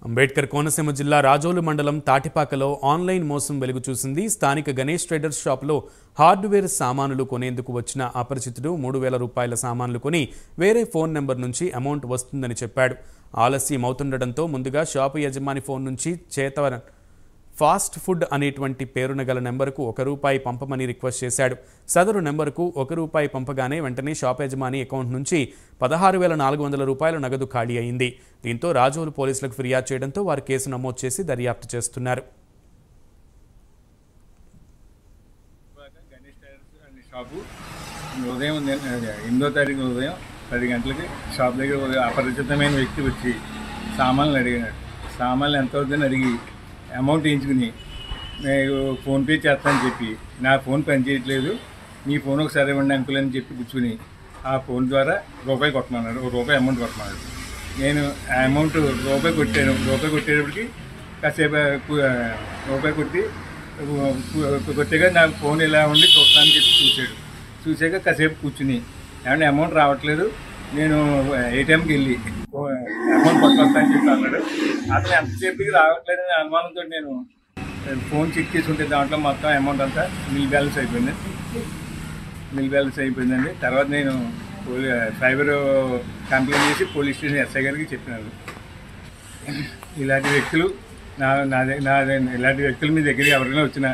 అంబేద్కర్ కోనసీమ జిల్లా రాజోలు మండలం తాటిపాకలో ఆన్లైన్ మోసం వెలుగు చూసింది. స్థానిక గణేష్ ట్రేడర్స్ షాపులో హార్డ్వేర్ సామానులు కొనేందుకు వచ్చిన అపరిచితుడు 3,000 రూపాయల సామాన్లు కొని వేరే ఫోన్ నెంబర్ నుంచి అమౌంట్ వస్తుందని చెప్పాడు. ఆలస్యం అవుతుండటంతో ముందుగా షాపు యజమాని ఫోన్ నుంచి ఫాస్ట్ ఫుడ్ అనేటువంటి పేరున గల నెంబర్కు ₹1 పంపమని రిక్వెస్ట్ చేశాడు. సదరు నెంబర్కు ₹1 పంపగానే వెంటనే షాప్ యజమాని అకౌంట్ నుంచి 16,400 రూపాయల నగదు ఖాళీ అయింది. దీంతో రాజోలు పోలీసులకు ఫిర్యాదు చేయడంతో వారు కేసు నమోదు చేసి దర్యాప్తు చేస్తున్నారు. ఉదయం 8వ తారీఖు ఉదయం 10 గంటలకి షాప్ దగ్గర అపరిచితమైన వ్యక్తి వచ్చి సామాన్లు అడిగినాడు. సామాన్లు ఎంత అవుతుందని అడిగి అమౌంట్ వేయించుకుని నేను ఫోన్పే చేస్తానని చెప్పి నా ఫోన్ పనిచేయట్లేదు, మీ ఫోన్ ఒకసారి ఇవ్వండి అంకుల్ అని చెప్పి కూర్చుని ఆ ఫోన్ ద్వారా ₹1 కొట్టమన్నాడు. ₹1 అమౌంట్ కొట్టమన్నాడు. నేను ఆ అమౌంట్ ₹1 కొట్టాను. ₹1 కొట్టేటప్పటికి కాసేపు ₹1 కొట్టాక నా ఫోన్ ఇలా ఉండి చూస్తానని చెప్పి చూశాడు. చూసాక కాసేపు కూర్చుని ఏమంటే అమౌంట్ రావట్లేదు, నేను ఏటీఎంకి వెళ్ళి అమౌంట్ పట్టుకొస్తానని చెప్పి అన్నాడు. అతను ఎంతసేపుకి రావట్లేదని అనుమానంతో నేను ఫోన్ చెక్ చేసుకుంటే దాంట్లో మొత్తం అమౌంట్ అంతా నిల్ బ్యాలెన్స్ అయిపోయిందండి. తర్వాత నేను సైబర్ కంప్లైంట్ చేసి పోలీస్ స్టేషన్ ఎస్ఐ గారికి చెప్పినాను. ఇలాంటి వ్యక్తులు ఇలాంటి వ్యక్తులు మీ దగ్గరికి ఎవరైనా వచ్చినా